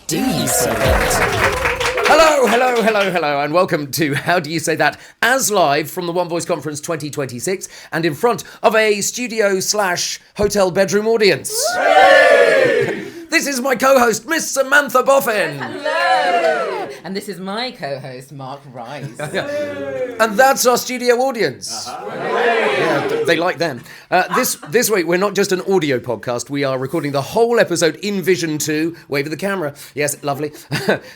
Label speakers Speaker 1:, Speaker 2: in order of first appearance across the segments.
Speaker 1: do you say that? Hello, and welcome to How Do You Say That, as live from the One Voice Conference 2026, and in front of a studio/hotel bedroom audience. This is my co-host, Miss Samantha Boffin.
Speaker 2: Hello! And this is my co-host, Mark Rice.
Speaker 1: And that's our studio audience. Yeah, they like them. This week, we're not just an audio podcast. We are recording the whole episode in Vision 2. Wave at the camera. Yes, lovely.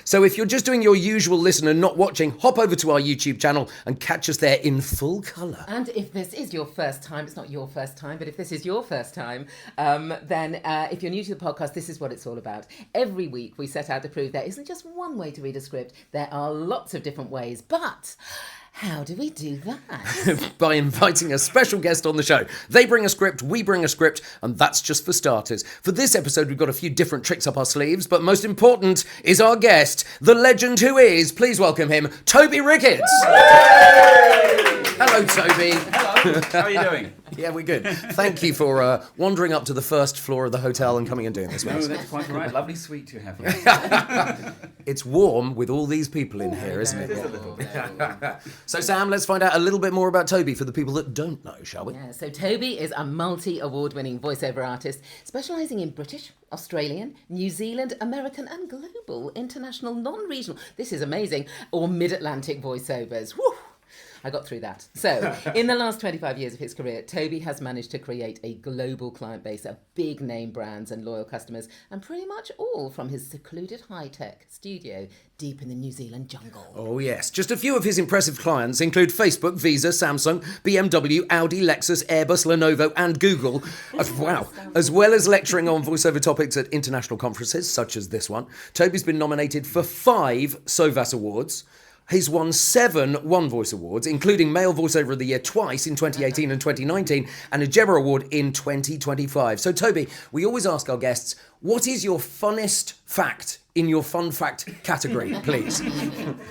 Speaker 1: So if you're just doing your usual listen and not watching, hop over to our YouTube channel and catch us there in full colour.
Speaker 2: And if this is your first time, it's not your first time, but if this is your first time, then if you're new to the podcast, this is what it's all about. Every week, we set out to prove there isn't just one way to read a script. There are lots of different ways, but how do we do that?
Speaker 1: By inviting a special guest on the show. They bring a script, we bring a script, and that's just for starters. For this episode, we've got a few different tricks up our sleeves, but most important is our guest, the legend who is, please welcome him, Toby Ricketts. Hello, Toby.
Speaker 3: Hello. How are you doing?
Speaker 1: Yeah, we're good. Thank you for wandering up to the first floor of the hotel and coming and doing this with us.
Speaker 3: No, that's quite right. Lovely suite you have here.
Speaker 1: It's warm with all these people in here, isn't it?
Speaker 3: It is a little bit.
Speaker 1: So, Sam, let's find out a little bit more about Toby for the people that don't know, shall we?
Speaker 2: Yeah, so Toby is a multi-award-winning voiceover artist, specialising in British, Australian, New Zealand, American and global, international, non-regional, this is amazing, or mid-Atlantic voiceovers. Woo! I got through that. So, in the last 25 years of his career, Toby has managed to create a global client base of big name brands and loyal customers, and pretty much all from his secluded high-tech studio deep in the New Zealand jungle.
Speaker 1: Oh, yes. Just a few of his impressive clients include Facebook, Visa, Samsung, BMW, Audi, Lexus, Airbus, Lenovo, and Google. Wow. As well as lecturing on voiceover topics at international conferences, such as this one, Toby's been nominated for 5 SOVAS Awards. He's won 7 One Voice Awards, including Male Voiceover of the Year twice in 2018 and 2019, and a Gemma Award in 2025. So, Toby, we always ask our guests, what is your funnest fact in your fun fact category, please?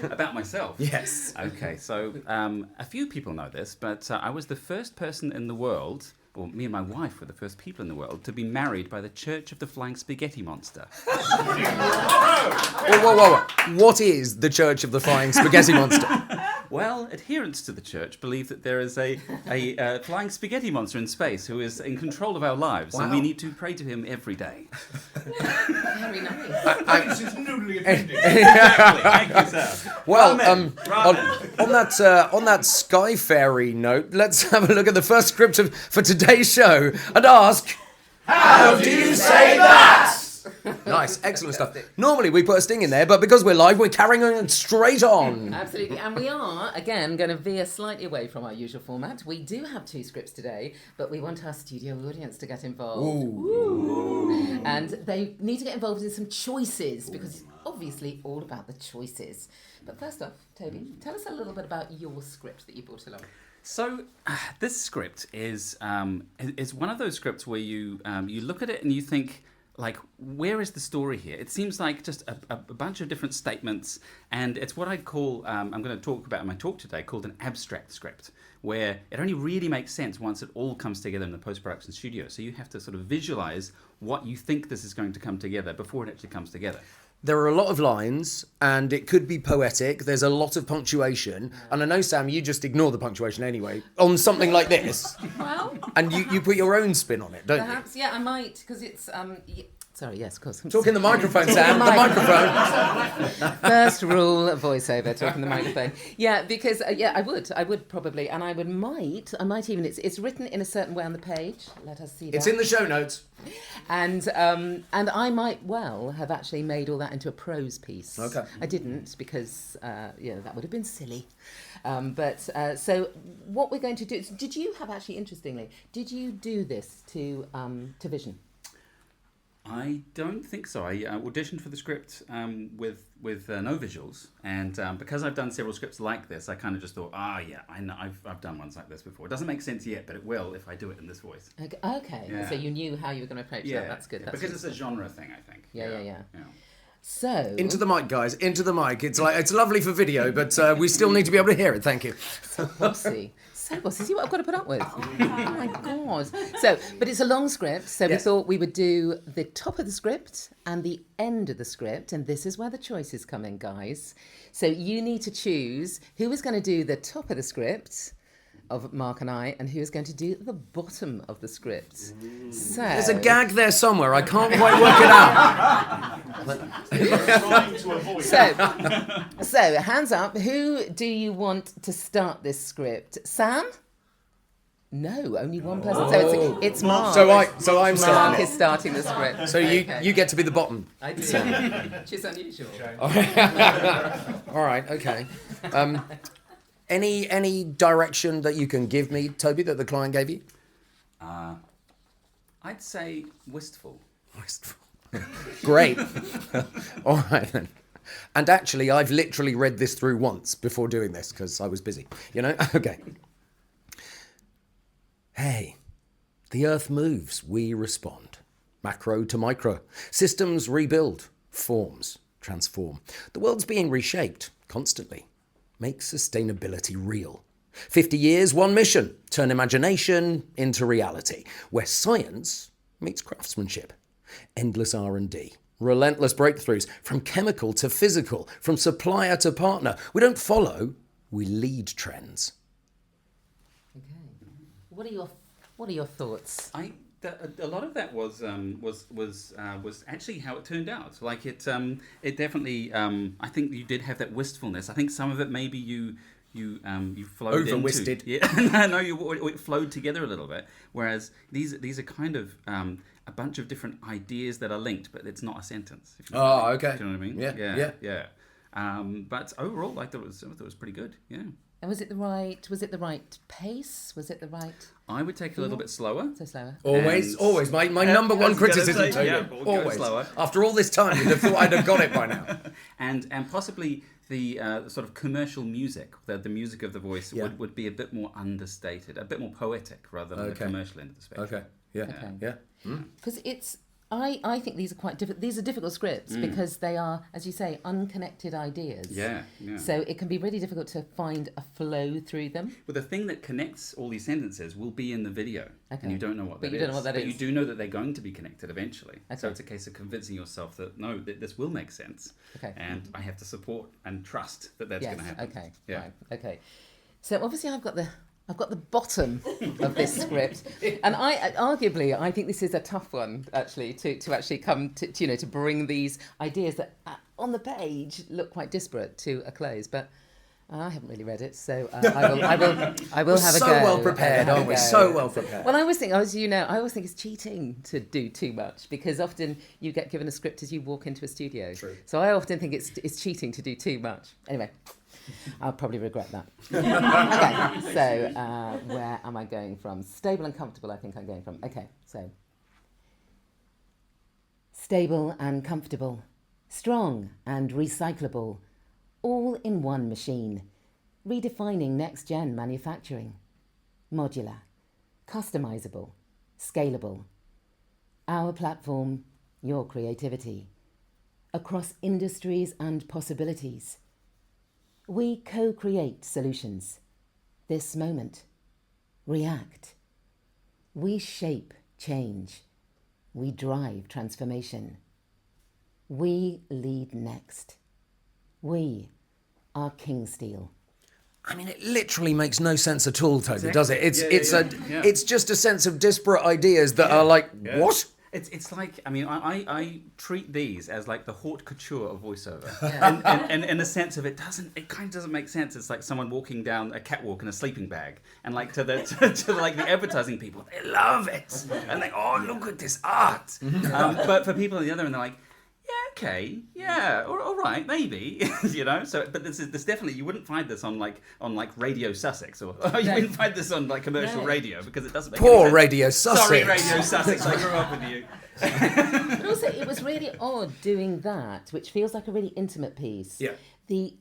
Speaker 3: About myself?
Speaker 1: Yes.
Speaker 3: Okay, so a few people know this, but I was the first person in the world, or me and my wife were the first people in the world, to be married by the Church of the Flying Spaghetti Monster.
Speaker 1: Whoa. What is the Church of the Flying Spaghetti Monster?
Speaker 3: Well, adherents to the church believe that there is a flying spaghetti monster in space who is in control of our lives, and we need to pray to him every day.
Speaker 2: Very nice.
Speaker 4: This is newly offending.
Speaker 3: Thank you, sir.
Speaker 1: Well,
Speaker 3: Ramen.
Speaker 1: on that Sky Fairy note, let's have a look at the first script for today's show and ask, how do you say that? Nice, excellent stuff. Normally we put a sting in there, but because we're live, we're carrying on straight on.
Speaker 2: Absolutely, and we are, again, going to veer slightly away from our usual format. We do have 2 scripts today, but we want our studio audience to get involved. Ooh. And they need to get involved in some choices, because it's obviously all about the choices. But first off, Toby, tell us a little bit about your script that you brought along.
Speaker 3: So, this script is one of those scripts where you look at it and you think, like, where is the story here? It seems like just a bunch of different statements, and it's what I'd call, I'm going to talk about in my talk today, called an abstract script, where it only really makes sense once it all comes together in the post-production studio. So you have to sort of visualize what you think this is going to come together before it actually comes together.
Speaker 1: There are a lot of lines, and it could be poetic. There's a lot of punctuation. And I know, Sam, you just ignore the punctuation anyway on something like this.
Speaker 2: Well,
Speaker 1: And you put your own spin on it, don't
Speaker 2: perhaps, yeah, I might, because it's... Sorry, yes, of course.
Speaker 1: you? Talk in the microphone, Sam. The microphone.
Speaker 2: First rule of voiceover, talking the microphone. Yeah, because I would probably, and I might even. It's written in a certain way on the page. Let us see that.
Speaker 1: It's in the show notes.
Speaker 2: And I might well have actually made all that into a prose piece.
Speaker 1: Okay.
Speaker 2: I didn't because that would have been silly. So what we're going to do? Did you do this to Vision?
Speaker 3: I don't think so. I auditioned for the script with no visuals, and because I've done several scripts like this, I kind of just thought, I know, I've done ones like this before. It doesn't make sense yet, but it will if I do it in this voice.
Speaker 2: Okay. Yeah. So you knew how you were going to approach that. That's good. That's
Speaker 3: because it's a genre thing, I think.
Speaker 2: Yeah. So
Speaker 1: into the mic, guys. Into the mic. It's lovely for video, but we still need to be able to hear it. Thank you.
Speaker 2: Posse. So bossy. See what I've got to put up with? Oh my God. So, but it's a long script, so we thought we would do the top of the script and the end of the script, and this is where the choices come in, guys. So you need to choose who is going to do the top of the script of Mark and I, and who is going to do the bottom of the script. So
Speaker 1: There's a gag there somewhere. I can't quite work it out.
Speaker 2: So hands up. Who do you want to start this script? Sam? No, only one person. So it's Mark.
Speaker 1: So I'm
Speaker 2: Mark
Speaker 1: starting.
Speaker 2: is starting the script.
Speaker 1: So you get to be the bottom.
Speaker 2: I do. Which is unusual.
Speaker 1: All right. Okay. Any direction that you can give me, Toby, that the client gave you?
Speaker 3: I'd say wistful.
Speaker 1: Great. All right then. And actually, I've literally read this through once before doing this because I was busy. Okay. Hey, the Earth moves, we respond. Macro to micro. Systems rebuild. Forms transform. The world's being reshaped constantly. Make sustainability real. 50 years, one mission. Turn imagination into reality. Where science meets craftsmanship. Endless R&D. Relentless breakthroughs. From chemical to physical. From supplier to partner. We don't follow, we lead trends.
Speaker 2: Okay. What are your thoughts?
Speaker 3: A lot of that was actually how it turned out. Like it definitely. I think you did have that wistfulness. I think some of it maybe you flowed
Speaker 1: Over-wisted.
Speaker 3: into. Yeah, no, it flowed together a little bit. Whereas these are kind of a bunch of different ideas that are linked, but it's not a sentence. If you know what I mean.
Speaker 1: Okay.
Speaker 3: Do you know what I mean? Yeah. But overall, I thought it was pretty good. Yeah.
Speaker 2: And was it the right pace? Was it the right?
Speaker 3: I would take it a little bit slower.
Speaker 2: So slower.
Speaker 1: Always. My number one criticism, Toby.
Speaker 3: We'll go
Speaker 1: Always.
Speaker 3: slower.
Speaker 1: After all this time, you'd have thought I'd have got it by now.
Speaker 3: And possibly the sort of commercial music, the music of the voice would be a bit more understated, a bit more poetic rather than the commercial end of the spectrum.
Speaker 1: Okay. Yeah. Yeah.
Speaker 2: Because I think these are quite difficult. These are difficult scripts because they are, as you say, unconnected ideas.
Speaker 3: Yeah.
Speaker 2: So it can be really difficult to find a flow through them.
Speaker 3: Well, the thing that connects all these sentences will be in the video, and you don't know what that is.
Speaker 2: But you don't know what that is.
Speaker 3: But you do know that they're going to be connected eventually.
Speaker 2: Okay.
Speaker 3: So it's a case of convincing yourself that no, this will make sense.
Speaker 2: Okay.
Speaker 3: And I have to support and trust that that's going to happen.
Speaker 2: Okay.
Speaker 3: Yeah.
Speaker 2: Right. Okay. So obviously I've got the bottom of this script, and I think this is a tough one actually to actually come to to bring these ideas that on the page look quite disparate to a close, but I haven't really read it, so I will have a go.
Speaker 1: So well prepared, aren't we? So well prepared.
Speaker 2: Well, I always think it's cheating to do too much because often you get given a script as you walk into a studio.
Speaker 1: True.
Speaker 2: So I often think it's cheating to do too much. Anyway. I'll probably regret that. Okay, so where am I going from? Stable and comfortable, I think I'm going from. Okay, so. Stable and comfortable, strong and recyclable, all in one machine, redefining next-gen manufacturing. Modular, customizable, scalable. Our platform, your creativity. Across industries and possibilities. We co-create solutions. This moment. React. We shape change. We drive transformation. We lead next. We are King Steel.
Speaker 1: I mean, it literally makes no sense at all, Toby,
Speaker 3: Exactly.
Speaker 1: does it?
Speaker 3: Yeah.
Speaker 1: It's just a sense of disparate ideas that are like, what?
Speaker 3: It's like, I mean, I treat these as like the haute couture of voiceover,
Speaker 2: Yeah.
Speaker 3: and in the sense of it kind of doesn't make sense. It's like someone walking down a catwalk in a sleeping bag, and like to like the advertising people, they love it, and they look at this art. But for people on the other end, they're like, yeah, okay, yeah, all right, maybe, So, but this definitely, you wouldn't find this on Radio Sussex, or you wouldn't find this on like commercial radio because it doesn't make any
Speaker 1: Poor
Speaker 3: sense.
Speaker 1: Radio Sussex.
Speaker 3: Sorry, Radio Sussex, I grew up with you.
Speaker 2: But also, it was really odd doing that, which feels like a really intimate piece.
Speaker 1: Yeah.
Speaker 2: The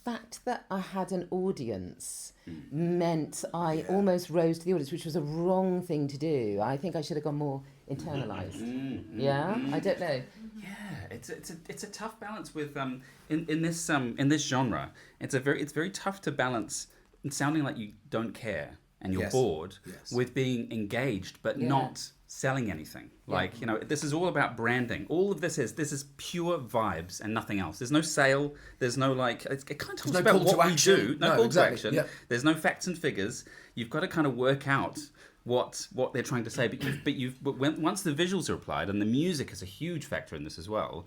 Speaker 2: fact that I had an audience meant I almost rose to the audience, which was a wrong thing to do. I think I should have gone more internalised. I don't know.
Speaker 3: Yeah, it's a tough balance with in this genre. It's very tough to balance sounding like you don't care and you're
Speaker 1: Yes.
Speaker 3: bored,
Speaker 1: Yes.
Speaker 3: with being engaged but
Speaker 2: Yeah.
Speaker 3: not selling anything. Like, you know, this is all about branding. All of this is pure vibes and nothing else. There's no sale. There's no like. It kind of talks
Speaker 1: no
Speaker 3: about
Speaker 1: call to
Speaker 3: what we
Speaker 1: action.
Speaker 3: do. No
Speaker 1: No,
Speaker 3: call
Speaker 1: exactly.
Speaker 3: to action.
Speaker 1: Yeah.
Speaker 3: There's no facts and figures. You've got to kind of work out what they're trying to say. But once the visuals are applied, and the music is a huge factor in this as well.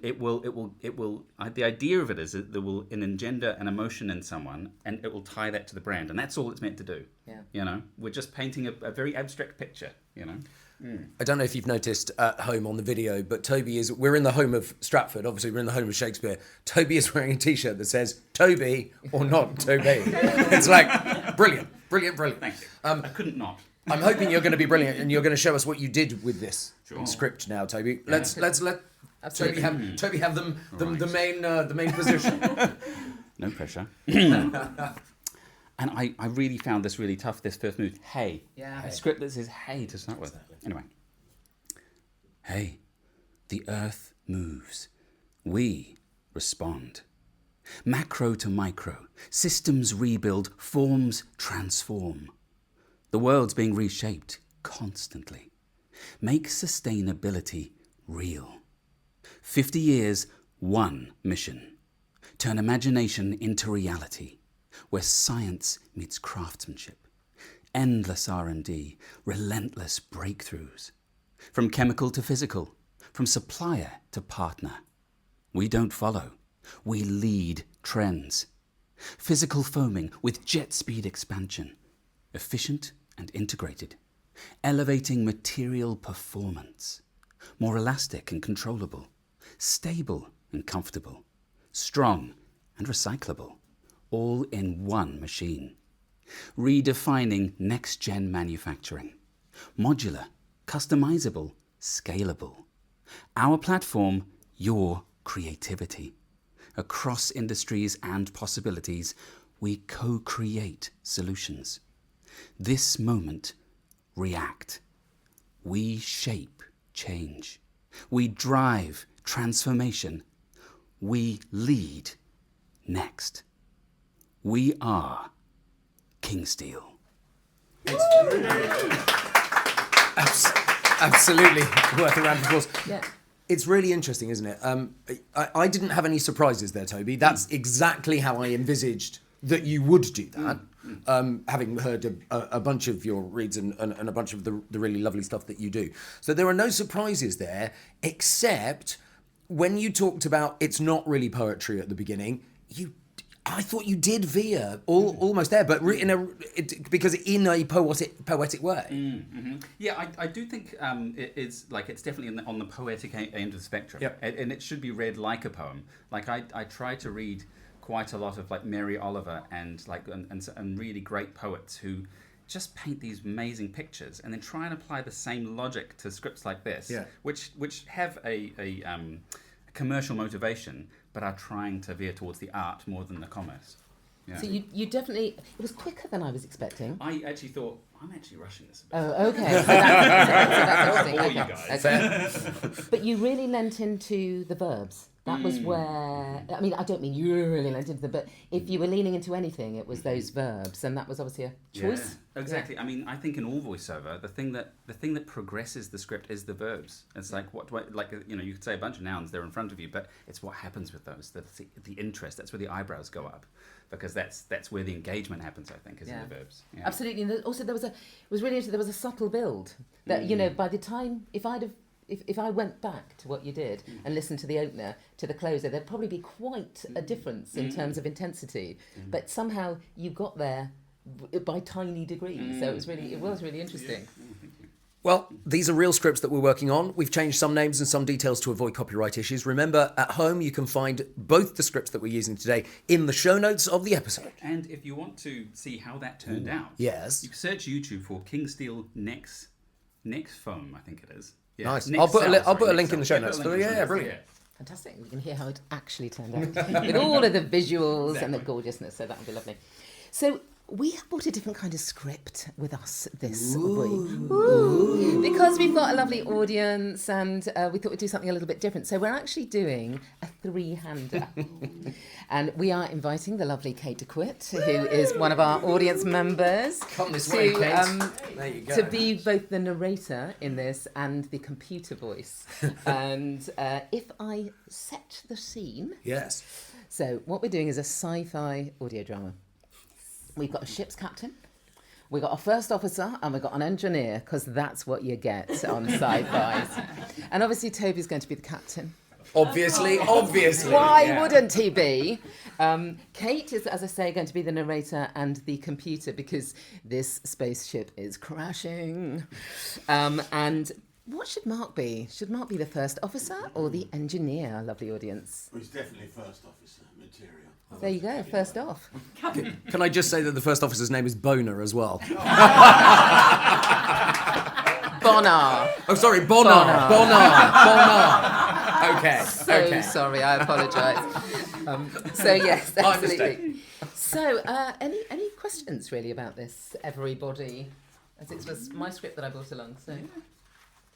Speaker 3: It will. The idea of it is that there will engender an emotion in someone, and it will tie that to the brand, and that's all it's meant to do.
Speaker 2: Yeah.
Speaker 3: You know, we're just painting a very abstract picture. You know.
Speaker 1: I don't know if you've noticed at home on the video, but we're in the home of Stratford. Obviously, we're in the home of Shakespeare. Toby is wearing a T-shirt that says "Toby" or not Toby. It's like brilliant.
Speaker 3: Thank you. I couldn't not.
Speaker 1: I'm hoping you're going to be brilliant, and you're going to show us what you did with this
Speaker 3: Sure.
Speaker 1: script now, Toby. Let's let Toby
Speaker 2: Absolutely.
Speaker 1: have the
Speaker 3: Right.
Speaker 1: main position.
Speaker 3: No pressure. And I really found this really tough, this first move. Hey.
Speaker 2: Yeah.
Speaker 3: A script that says hey to start with. Anyway. Hey, the earth moves. We respond. Macro to micro. Systems rebuild. Forms transform. The world's being reshaped constantly. Make sustainability real. 50 years, one mission. Turn imagination into reality, where science meets craftsmanship. Endless R&D, relentless breakthroughs. From chemical to physical, from supplier to partner. We don't follow, we lead trends. Physical foaming with jet speed expansion. Efficient and integrated. Elevating material performance. More elastic and controllable. Stable and comfortable. Strong and recyclable. All in one machine. Redefining next-gen manufacturing. Modular, customizable, scalable. Our platform, your creativity. Across industries and possibilities, we co-create solutions. This moment, react. We shape change. We drive transformation. We lead next. We are King Steel.
Speaker 1: Absolutely worth a round of applause.
Speaker 2: Yeah.
Speaker 1: It's really interesting, isn't it? I didn't have any surprises there, Toby. That's exactly how I envisaged that you would do that. Having heard a bunch of your reads and a bunch of the really lovely stuff that you do. So there are no surprises there, except when you talked about it's not really poetry at the beginning, I thought you did veer almost there, but because in a poetic way.
Speaker 3: Yeah, I do think it's definitely on the poetic end of the spectrum.
Speaker 1: Yep.
Speaker 3: And it should be read like a poem. Like I try to read quite a lot of like Mary Oliver and really great poets who just paint these amazing pictures and then try and apply the same logic to scripts like this, which have a commercial motivation, but are trying to veer towards the art more than the commerce. Yeah.
Speaker 2: So you definitely, it was quicker than I was expecting.
Speaker 3: I actually thought, I'm actually rushing this a bit.
Speaker 2: Oh, okay. So that's
Speaker 3: Bore
Speaker 2: interesting.
Speaker 3: you
Speaker 2: Okay.
Speaker 3: guys.
Speaker 2: Okay. But you really lent into the verbs. That was where, I mean, I don't mean you really lent into them, but if you were leaning into anything, it was those verbs, and that was obviously a choice.
Speaker 3: Yeah, exactly. I mean, I think in all voiceover, the thing that progresses the script is the verbs. It's like you could say a bunch of nouns there in front of you, but it's what happens with those. The interest. That's where the eyebrows go up, because that's where the engagement happens. I think is in the verbs. Yeah.
Speaker 2: Absolutely. And also it was really interesting. There was a subtle build that by the time if I went back to what you did and listened to the opener to the closer, there'd probably be quite a difference in terms of intensity. But somehow you got there by tiny degrees. So it was really interesting.
Speaker 1: Well, these are real scripts that we're working on. We've changed some names and some details to avoid copyright issues. Remember, at home, you can find both the scripts that we're using today in the show notes of the episode.
Speaker 3: And if you want to see how that turned out,
Speaker 1: yes,
Speaker 3: you can search YouTube for King Steel Next Foam, I think it is. Yeah.
Speaker 1: Nice.
Speaker 3: Next
Speaker 1: I'll put a link
Speaker 3: Cells.
Speaker 1: in the show
Speaker 3: Yeah,
Speaker 1: notes.
Speaker 3: put a link in the show notes,
Speaker 1: Brilliant.
Speaker 3: yeah.
Speaker 2: Fantastic. We can hear how it actually turned out with all of the visuals and the gorgeousness. So that would be lovely. So We have brought a different kind of script with us this week. Ooh. Because we've got a lovely audience and we thought we'd do something a little bit different. So we're actually doing a three-hander. And we are inviting the lovely Kate DeQuitt, who is one of our audience members,
Speaker 1: Come this way, Kate. There you go.
Speaker 2: to be both the narrator in this and the computer voice. And if I set the scene...
Speaker 1: Yes.
Speaker 2: So what we're doing is a sci-fi audio drama. We've got a ship's captain, we've got a first officer, and we've got an engineer, because that's what you get on sci-fis. And obviously Toby's going to be the captain.
Speaker 1: Obviously.
Speaker 2: Why wouldn't he be? Kate is, as I say, going to be the narrator and the computer, because this spaceship is crashing. And what should Mark be? Should Mark be the first officer or the engineer, lovely audience?
Speaker 4: Well, he's definitely first officer material.
Speaker 2: There you go, first off.
Speaker 1: Can I just say that the first officer's name is Boner as well?
Speaker 2: Bonar.
Speaker 1: Oh, sorry, Bonar. Okay.
Speaker 2: So sorry, I apologise. So yes,
Speaker 1: My
Speaker 2: absolutely. So, any questions really about this, everybody? As it was my script that I brought along. So,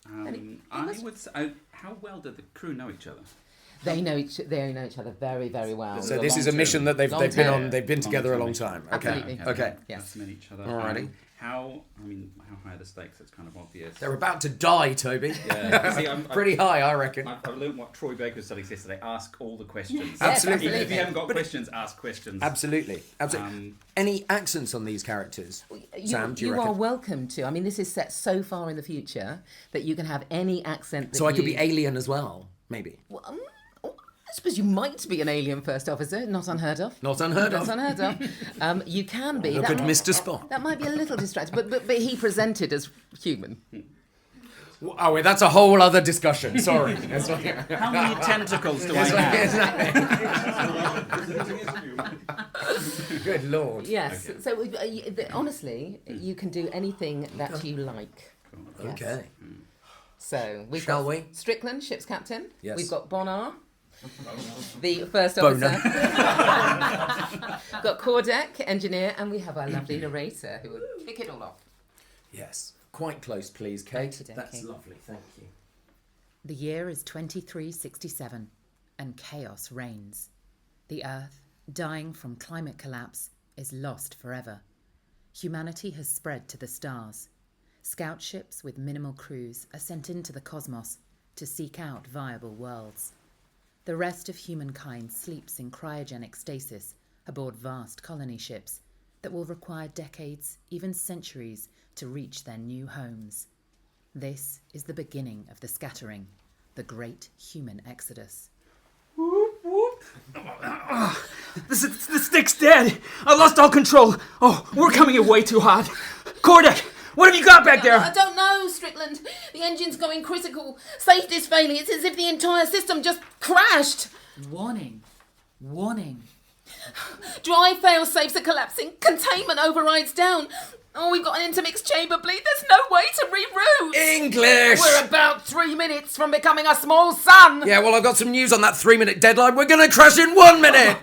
Speaker 3: I would say, how well did the crew know each other?
Speaker 2: they know each other very, very well.
Speaker 1: So this is a mission that they've been
Speaker 2: Long-term.
Speaker 1: on. They've been together a long time. Okay.
Speaker 2: Absolutely.
Speaker 1: Okay.
Speaker 2: Yes.
Speaker 3: Met each other.
Speaker 1: Alrighty.
Speaker 3: How high are the stakes? It's kind of obvious.
Speaker 1: They're about to die, Toby.
Speaker 3: Yeah. See,
Speaker 1: Pretty high, I reckon.
Speaker 3: I've learned what Troy Baker studied yesterday. Ask all the questions.
Speaker 2: Yes,
Speaker 1: Absolutely.
Speaker 3: Even if you haven't got questions, ask questions.
Speaker 1: Absolutely. Any accents on these characters? Sam, do you
Speaker 2: You
Speaker 1: reckon?
Speaker 2: are welcome to. I mean, this is set so far in the future that you can have any accent that
Speaker 1: So I could
Speaker 2: you...
Speaker 1: be alien as well, maybe.
Speaker 2: Well, I suppose you might be an alien first officer, not unheard of.
Speaker 1: Not unheard of.
Speaker 2: Not unheard of. You can be.
Speaker 1: Look
Speaker 2: That
Speaker 1: at
Speaker 2: might-
Speaker 1: Mr. Spock.
Speaker 2: That might be a little distracting, but he presented as human.
Speaker 1: Oh, wait, that's a whole other discussion. Sorry. That's what-
Speaker 3: How many tentacles do I have?
Speaker 1: Good lord.
Speaker 2: Yes. So honestly, you can do anything that you like. Yes.
Speaker 1: Okay.
Speaker 2: So we've
Speaker 1: Shall
Speaker 2: got
Speaker 1: we?
Speaker 2: Strickland, ship's captain.
Speaker 1: Yes.
Speaker 2: We've got Bonar, the first
Speaker 1: Boner.
Speaker 2: officer. Got Kordek, engineer, and we have our lovely narrator who will kick it all off.
Speaker 1: Yes. Quite close, please, Kate.
Speaker 2: Okey-dokey.
Speaker 1: That's lovely. Thank you.
Speaker 5: The year is 2367, and chaos reigns. The Earth, dying from climate collapse, is lost forever. Humanity has spread to the stars. Scout ships with minimal crews are sent into the cosmos to seek out viable worlds. The rest of humankind sleeps in cryogenic stasis aboard vast colony ships that will require decades, even centuries, to reach their new homes. This is the beginning of the scattering, the great human exodus.
Speaker 6: The stick's dead. I lost all control. Oh, we're coming in way too hot. Kordek, what have you got back
Speaker 2: I
Speaker 6: there?
Speaker 2: don't know, Strickland. The engine's going critical. Safety's failing. It's as if the entire system just crashed.
Speaker 5: Warning! Warning!
Speaker 2: Drive fail safes are collapsing. Containment overrides down. Oh, we've got an intermix chamber bleed. There's no way to reroute.
Speaker 1: English!
Speaker 2: We're about 3 minutes from becoming a small sun.
Speaker 1: Yeah, well, I've got some news on that 3-minute deadline. We're going to crash in 1 minute!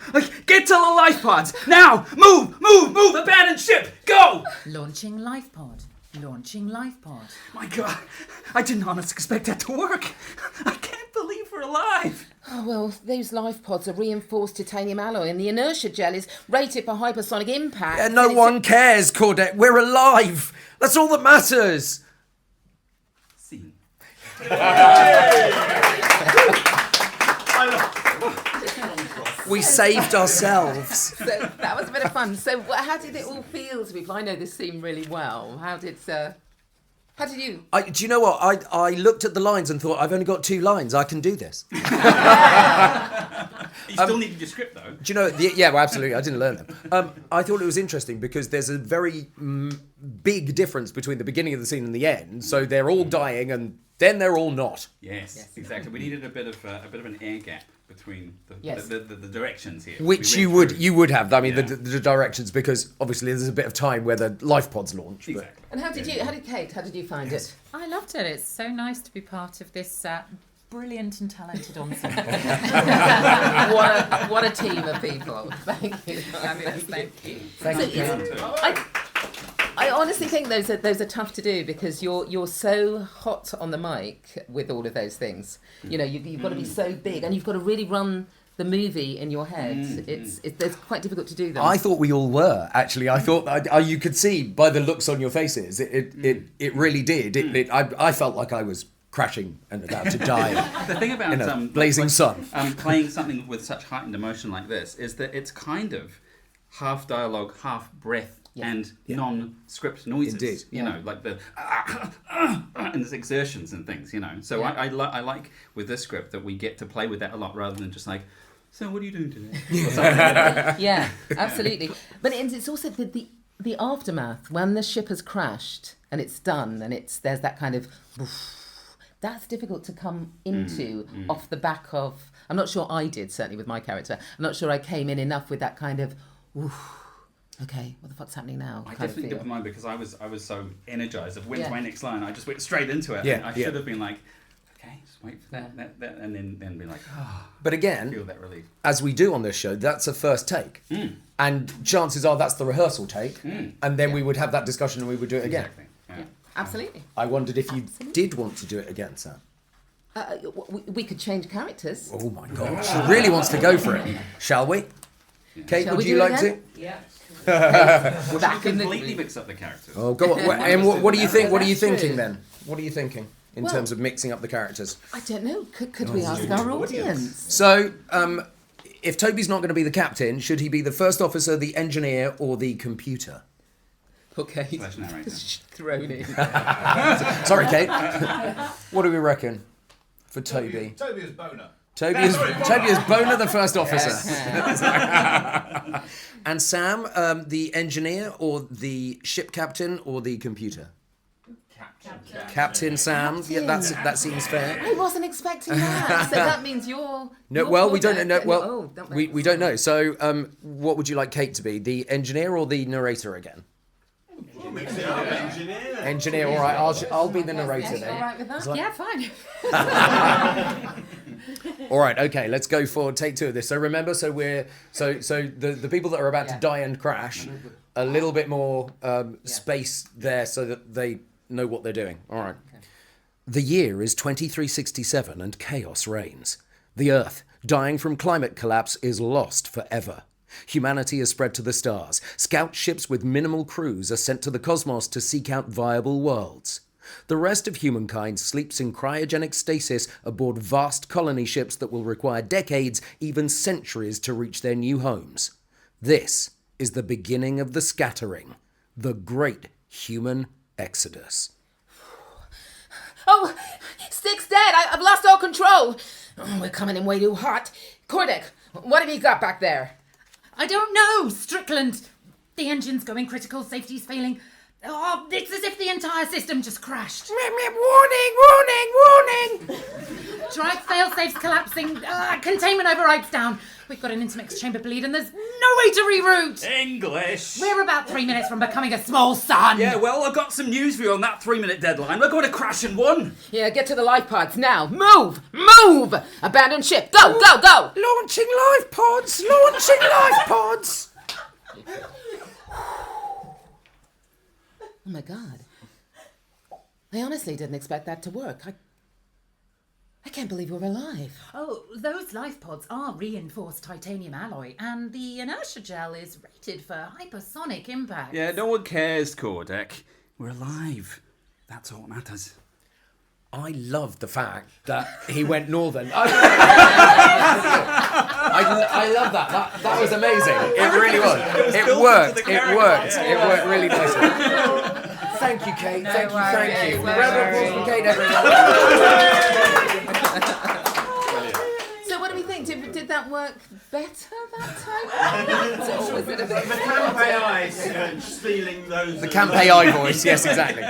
Speaker 6: Get to the life pods. Now! Move! Abandon ship! Go!
Speaker 5: Launching life pod. Launching life pod.
Speaker 6: My God, I did not expect that to work. I can't believe we're alive.
Speaker 2: Oh, well, those life pods are reinforced titanium alloy and the inertia gel is rated for hypersonic impact.
Speaker 1: Yeah, no
Speaker 2: And it's-
Speaker 1: one cares, Cordette. We're alive. That's all that matters.
Speaker 3: Scene.
Speaker 2: So
Speaker 1: We saved ourselves.
Speaker 2: that was a bit of fun. So how did it all feel to people? I know this scene really well. How did you...
Speaker 1: Do you know what? I looked at the lines and thought, I've only got 2 lines. I can do this. Do
Speaker 3: You still needed your script though.
Speaker 1: you know? Yeah, well, absolutely. I didn't learn them. I thought it was interesting because there's a very big difference between the beginning of the scene and the end. So they're all dying and then they're all not.
Speaker 3: Yes, exactly. We needed a bit of an air gap between the
Speaker 2: Yes.
Speaker 3: the directions here.
Speaker 1: Which
Speaker 3: We
Speaker 1: you
Speaker 3: went through-
Speaker 1: would have. I mean,
Speaker 3: Yeah.
Speaker 1: the directions, because obviously there's a bit of time where the life pods launch. But
Speaker 3: Exactly.
Speaker 2: And how did Kate, how did you find it?
Speaker 5: I loved it. It's so nice to be part of this brilliant and talented ensemble.
Speaker 2: What a team of people. Thank you.
Speaker 5: Fabulous, thank you.
Speaker 1: Thank you.
Speaker 2: I honestly think those are tough to do because you're so hot on the mic with all of those things. You know, you've got to be so big and you've got to really run the movie in your head. It's quite difficult to do them.
Speaker 1: I thought we all were, actually. I thought you could see by the looks on your faces. It really did. I felt like I was crashing and about to die
Speaker 3: The thing about
Speaker 1: in a blazing sun.
Speaker 3: playing something with such heightened emotion like this is that it's kind of half dialogue, half breath, and non-script noises.
Speaker 1: Indeed.
Speaker 3: You know, like the and there's exertions and things. You know, so I like with this script that we get to play with that a lot rather than just like. So what are you doing today?
Speaker 2: Yeah, absolutely. But it's also the aftermath when the ship has crashed and it's done and there's that kind of. That's difficult to come into off the back of. I'm not sure I did, certainly with my character. I'm not sure I came in enough with that kind of. Okay, what the fuck's happening now?
Speaker 3: I definitely did with mine because I was so energized of when's my next line. I just went straight into it.
Speaker 1: Yeah,
Speaker 3: I should have been like, okay, just wait for that, and then be like,
Speaker 1: But again,
Speaker 3: feel that relief.
Speaker 1: as we do on this show, that's a first take. And chances are that's the rehearsal take. And then we would have that discussion and we would do it again.
Speaker 3: Exactly. Yeah.
Speaker 2: Absolutely.
Speaker 1: I wondered if you did want to do it again, Sam.
Speaker 2: We could change characters.
Speaker 1: Oh my God. She really wants to go for it. Shall we? Kate,
Speaker 2: Shall
Speaker 1: would
Speaker 2: we
Speaker 1: you
Speaker 2: do it
Speaker 1: like
Speaker 2: again?
Speaker 1: to?
Speaker 5: Yeah.
Speaker 3: Well,
Speaker 2: Back
Speaker 3: you
Speaker 2: in the
Speaker 3: completely
Speaker 2: group.
Speaker 3: mix up the characters.
Speaker 1: Oh, go on. And what do you think? What are you
Speaker 2: That's true.
Speaker 1: thinking then? What are you thinking in
Speaker 2: Well-
Speaker 1: terms of mixing up the characters?
Speaker 2: I don't know. Could we ask our audience?
Speaker 1: So, if Toby's not going to be the captain, should he be the first officer, the engineer, or the computer?
Speaker 2: Okay.
Speaker 3: Slash narrator.
Speaker 2: Thrown in.
Speaker 1: Sorry, Kate. What do we reckon for Toby?
Speaker 4: Toby is boner.
Speaker 1: Toby is Boner, the first officer. And Sam, the engineer, or the ship captain, or the computer? Captain Sam. Yeah, that seems fair.
Speaker 2: I wasn't expecting that. So that means you're.
Speaker 1: No,
Speaker 2: you're
Speaker 1: well, we don't
Speaker 2: Cormac
Speaker 1: know.
Speaker 2: and
Speaker 1: Well,
Speaker 2: you're- that
Speaker 1: we
Speaker 2: makes
Speaker 1: don't know.
Speaker 2: sense.
Speaker 1: So, what would you like Kate to be? The engineer or the narrator again?
Speaker 4: Engineer.
Speaker 1: Engineer. All right. I'll be the narrator
Speaker 2: All
Speaker 1: then.
Speaker 2: right with that?
Speaker 5: Yeah, fine.
Speaker 1: All right. Okay. Let's go for take two of this. So remember. So the people that are about to die and crash, a little bit more space there so that they know what they're doing. All right.
Speaker 2: Okay.
Speaker 1: The year is 2367 and chaos reigns. The Earth, dying from climate collapse, is lost forever. Humanity is spread to the stars. Scout ships with minimal crews are sent to the cosmos to seek out viable worlds. The rest of humankind sleeps in cryogenic stasis aboard vast colony ships that will require decades, even centuries, to reach their new homes. This is the beginning of the scattering, the great human exodus.
Speaker 2: Oh, Stick's dead. I've lost all control. Oh, we're coming in way too hot. Kordek, what have you got back there?
Speaker 5: I don't know, Strickland. The engine's going critical, safety's failing. Oh, it's as if the entire system just crashed.
Speaker 1: Warning!
Speaker 5: Drive fail-safes collapsing. Containment overrides down. We've got an intermix chamber bleed and there's no way to reroute.
Speaker 3: English.
Speaker 5: We're about 3 minutes from becoming a small sun.
Speaker 3: Yeah, well, I've got some news for you on that 3-minute deadline. We're going to crash in one.
Speaker 2: Yeah, get to the life pods now. Move! Move! Abandon ship. Go, go, go!
Speaker 1: Launching life pods! Launching life pods!
Speaker 2: Oh my God. I honestly didn't expect that to work. I can't believe we're alive.
Speaker 5: Oh, those life pods are reinforced titanium alloy, and the inertia gel is rated for hypersonic impact.
Speaker 3: Yeah, no one cares, Kordek. We're alive. That's all that matters.
Speaker 1: I love the fact that he went northern. I love that. That was amazing. It really was. It worked. It worked. It worked really nicely. Thank you, Kate. Thank you. Round of applause for Kate, everyone.
Speaker 2: So what do we think? Did that work better that time? Or was it a bit...
Speaker 4: The Campei stealing those.
Speaker 1: The Campei eye voice. Yes, exactly.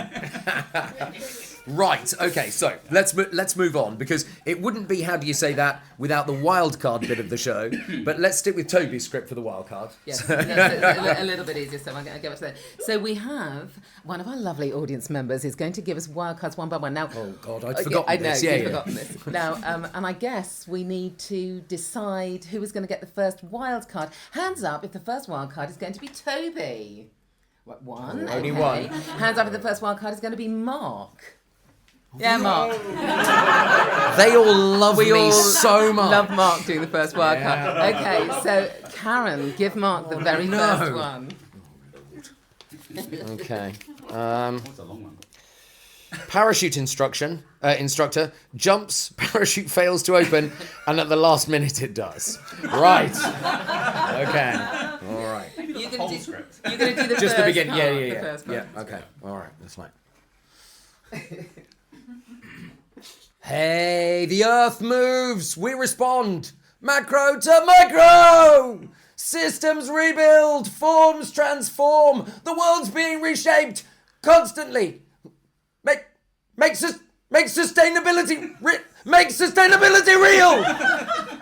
Speaker 1: Right, okay, so let's move on, because it wouldn't be how do you say that without the wildcard bit of the show, but let's stick with Toby's script for the wildcard.
Speaker 2: Yes, a little bit easier, so I'm going to give it to that. So we have one of our lovely audience members is going to give us wildcards one by one. Now,
Speaker 1: Oh, God, I'd forgotten this.
Speaker 2: You've
Speaker 1: Yeah.
Speaker 2: forgotten this. Now, and I guess we need to decide who is going to get the first wildcard. Hands up if the first wildcard is going to be Toby. What, one?
Speaker 1: Only
Speaker 2: Okay.
Speaker 1: one.
Speaker 2: Hands up if the first wildcard is going to be Mark. Yeah, Mark.
Speaker 1: They all love
Speaker 2: We
Speaker 1: me
Speaker 2: all
Speaker 1: so much.
Speaker 2: Love Mark doing the first wildcard.
Speaker 1: Yeah.
Speaker 2: Okay, so Karen, give Mark the very
Speaker 1: no.
Speaker 2: first one.
Speaker 1: Okay.
Speaker 3: That's a long one.
Speaker 1: Parachute instructor jumps, parachute fails to open, and at the last minute it does. Right. Okay. All right.
Speaker 2: You're
Speaker 3: whole script.
Speaker 2: You're going to do the
Speaker 1: Just
Speaker 2: first
Speaker 1: the beginning.
Speaker 2: part,
Speaker 1: Yeah.
Speaker 2: the first
Speaker 1: Yeah.
Speaker 2: part.
Speaker 1: Okay. All right. That's fine. Hey, the Earth moves. We respond. Macro to micro. Systems rebuild. Forms transform. The world's being reshaped constantly. Make sustainability real.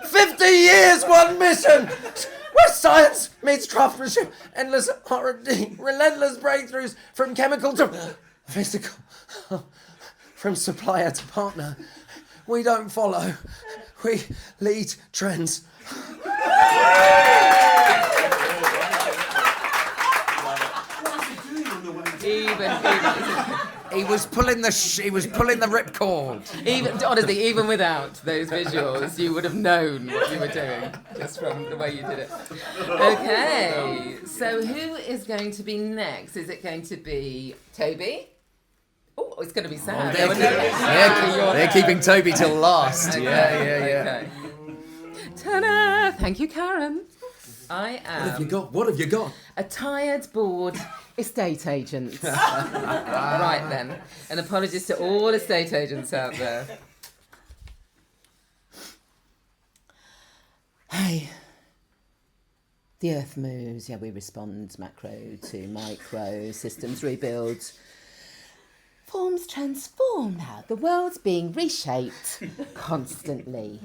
Speaker 1: 50 years, one mission. Where science meets craftsmanship, endless R&D, relentless breakthroughs from chemical to physical, from supplier to partner. We don't follow, we lead trends. He was pulling the ripcord.
Speaker 2: Honestly, even without those visuals, you would have known what you were doing just from the way you did it. Okay, so who is going to be next? Is it going to be Toby? Oh, it's going to be Sam.
Speaker 1: They're keeping Toby till last. Yeah.
Speaker 2: Okay. Ta-da! Thank you, Karen. I am
Speaker 1: What have you got?
Speaker 2: a tired, bored estate agent. Right then. And apologies to all estate agents out there. Hey. The earth moves, yeah, we respond macro to micro, systems rebuild. Forms transform now. The world's being reshaped constantly.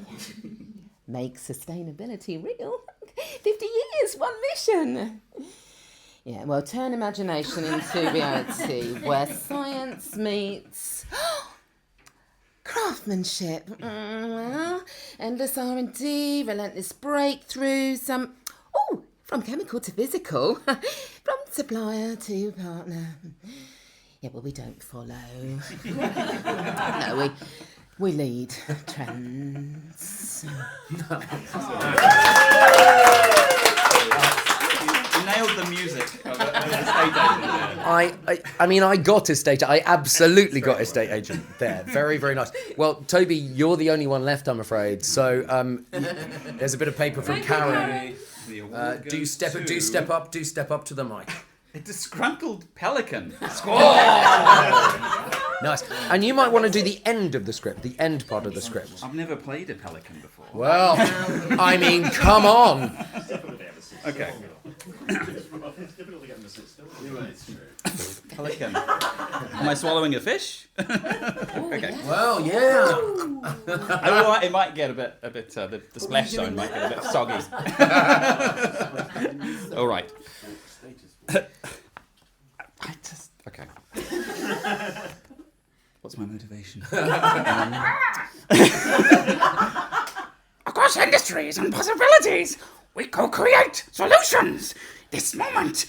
Speaker 2: Make sustainability real. 50 years, one mission. Yeah, well, turn imagination into reality, where science meets craftsmanship. Endless R&D, relentless breakthroughs. From chemical to physical, from supplier to partner. Yeah, well, we don't follow. No, we lead trends.
Speaker 3: You nailed the music of the estate agent there.
Speaker 1: I got estate. I absolutely got estate agent there. Very, very nice. Well, Toby, you're the only one left, I'm afraid. So there's a bit of paper from Karen. Do step up to the mic.
Speaker 3: A disgruntled pelican.
Speaker 1: Nice. And you might want to do the end of the script, the end part of the script.
Speaker 3: I've never played a pelican before.
Speaker 1: Well, I mean, come on.
Speaker 3: Okay. Pelican. Am I swallowing a fish? Okay.
Speaker 1: Well, yeah.
Speaker 3: It might get a bit. The splash zone might get a bit soggy. All right. Okay. What's my motivation?
Speaker 7: Across industries and possibilities, we co-create solutions. This moment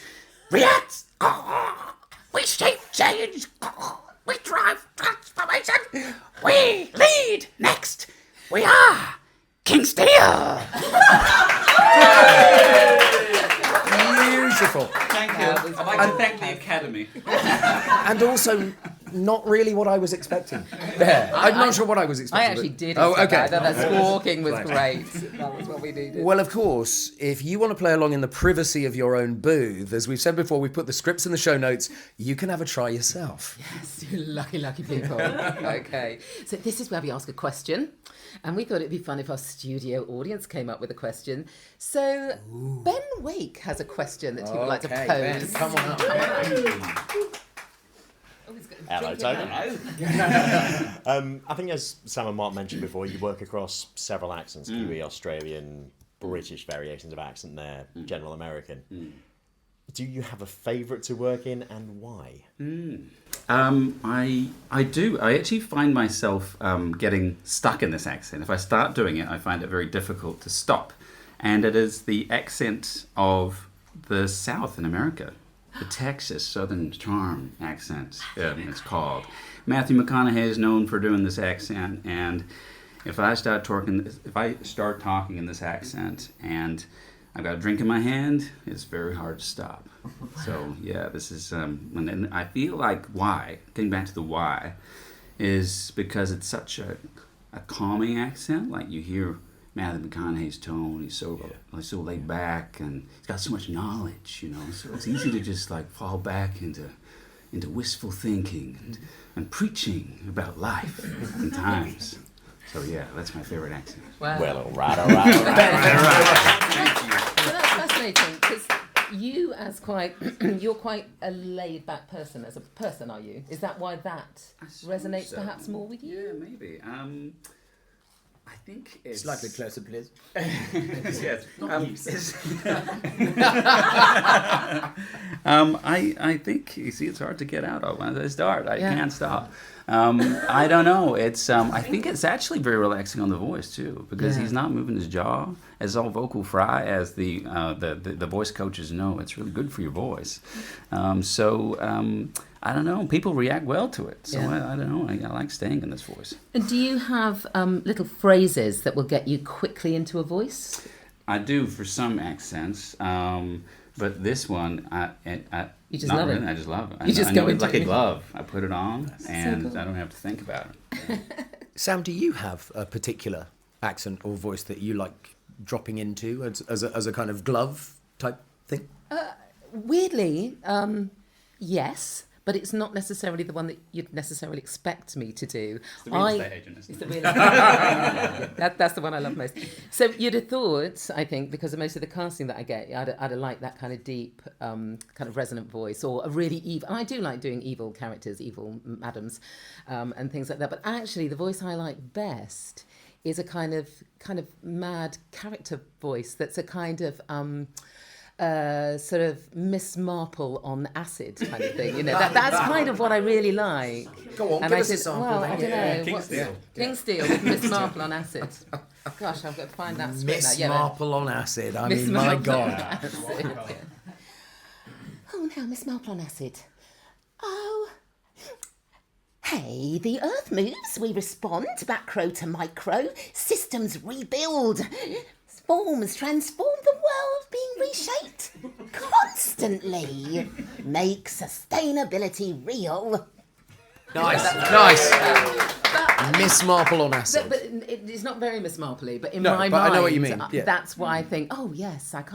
Speaker 7: reacts. We shape change. We drive transformation. We lead. Next, we are King Steel.
Speaker 1: Beautiful.
Speaker 3: Thank you. I'd like to thank the Academy.
Speaker 1: And also, not really what I was expecting. There. I'm not sure what I was expecting.
Speaker 2: I actually
Speaker 1: but-
Speaker 2: did.
Speaker 1: Oh, okay.
Speaker 2: I thought that squawking was great. That was what we needed.
Speaker 1: Well, of course, if you want to play along in the privacy of your own booth, as we've said before, we've put the scripts in the show notes, you can have a try yourself.
Speaker 2: Yes, you lucky, lucky people. Okay. So this is where we ask a question. And we thought it'd be fun if our studio audience came up with a question. So Ben Wake has a question that he would like to
Speaker 1: Okay,
Speaker 2: pose.
Speaker 1: Ben, come on up.
Speaker 8: Hello, Toby. I think as Sam and Mark mentioned before, you work across several accents, Kiwi, Australian, British variations of accent there, General American. Do you have a favourite to work in, and why?
Speaker 3: I do. I actually find myself getting stuck in this accent. If I start doing it, I find it very difficult to stop. And it is the accent of the South in America. The Texas Southern Charm accent, it's called. Matthew McConaughey is known for doing this accent, and if I start talking in this accent, and I've got a drink in my hand, it's very hard to stop. So yeah, this is, and I feel like getting back to the why, is because it's such a calming accent. Like you hear Matthew McConaughey's tone, he's so laid back, and he's got so much knowledge, so it's easy to just like fall back into wistful thinking and preaching about life and times. So yeah, that's my favorite accent.
Speaker 2: Wow.
Speaker 8: Well, all right.
Speaker 2: So that's fascinating, because you're quite a laid-back person as a person, are you? Is that why that resonates perhaps more with you?
Speaker 3: Yeah, maybe. I think it's
Speaker 1: Slightly closer, please.
Speaker 3: Yes. I think, you see, it's hard to get out of. Once I start, I can't stop. I don't know. It's I think it's actually very relaxing on the voice too, because he's not moving his jaw. It's all vocal fry, as the voice coaches know. It's really good for your voice. I don't know. People react well to it, so I don't know. I like staying in this voice.
Speaker 2: And do you have little phrases that will get you quickly into a voice?
Speaker 3: I do for some accents, but this one,
Speaker 2: you just love it.
Speaker 3: I just love it.
Speaker 2: You just
Speaker 3: I
Speaker 2: go
Speaker 3: know it's
Speaker 2: into
Speaker 3: like
Speaker 2: it.
Speaker 3: a glove. I put it on, and
Speaker 2: so cool.
Speaker 3: I don't have to think about it.
Speaker 1: Sam, do you have a particular accent or voice that you like dropping into as a kind of glove type thing?
Speaker 2: Weirdly, yes. But it's not necessarily the one that you'd necessarily expect me to do.
Speaker 3: It's the real estate agent, isn't it?
Speaker 2: It's the real estate that's the one I love most. So you'd have thought, I think, because of most of the casting that I get, I'd have liked that kind of deep, kind of resonant voice, or a really evil. And I do like doing evil characters, evil madams, and things like that. But actually, the voice I like best is a kind of mad character voice. That's a kind of sort of Miss Marple on acid kind of thing, that's kind of what I really like.
Speaker 1: Go on,
Speaker 2: and
Speaker 1: give
Speaker 2: I
Speaker 1: us a
Speaker 2: said,
Speaker 1: sample.
Speaker 2: well, I don't know.
Speaker 3: King Steel.
Speaker 2: King Steel with Miss Marple on acid. Gosh, I've got to find that script
Speaker 1: Miss
Speaker 2: now.
Speaker 1: Marple on acid. I
Speaker 2: Miss
Speaker 1: mean, my
Speaker 2: Marple on
Speaker 1: God.
Speaker 2: acid. Oh, now Miss Marple on acid. Oh, hey, the Earth moves, we respond, macro to micro, systems rebuild. Forms transform, the world being reshaped constantly. Make sustainability real.
Speaker 1: Nice. Miss Marple on acid.
Speaker 2: But it's not very Miss Marpley, but in
Speaker 1: No,
Speaker 2: my
Speaker 1: but
Speaker 2: mind,
Speaker 1: I know what you mean, yeah.
Speaker 2: That's why I think, oh yes, I'm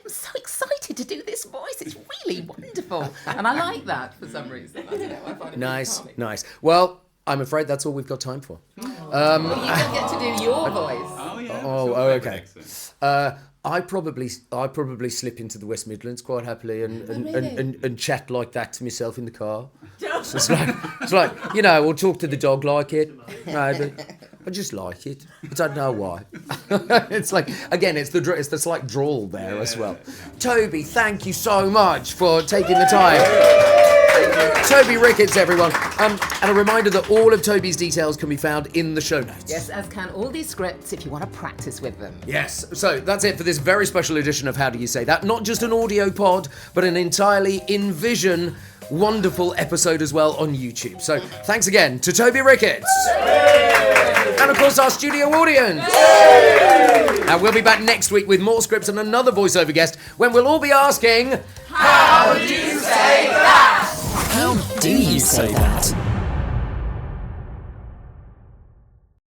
Speaker 2: so excited to do this voice. It's really wonderful. And I like that for some reason. I don't know, I find it
Speaker 1: Nice.
Speaker 2: really charming.
Speaker 1: Well, I'm afraid that's all we've got time for.
Speaker 2: But you don't get to do your voice.
Speaker 3: Oh yeah.
Speaker 1: Oh,
Speaker 3: It's your favorite
Speaker 1: okay.
Speaker 3: accent.
Speaker 1: I probably slip into the West Midlands quite happily and chat like that to myself in the car. So it's like we'll talk to the dog like it. No, I just like it. I don't know why. It's like, again, it's the slight drawl there as well. Toby, thank you so much for taking the time. Toby Ricketts, everyone. And a reminder that all of Toby's details can be found in the show notes.
Speaker 2: Yes, as can all these scripts if you want to practice with them.
Speaker 1: Yes, so that's it for this very special edition of How Do You Say That? Not just an audio pod, but an entirely in-vision, wonderful episode as well on YouTube. So thanks again to Toby Ricketts. And of course our studio audience. And we'll be back next week with more scripts and another voiceover guest when we'll all be asking...
Speaker 7: How do you say that?
Speaker 9: How do you say that?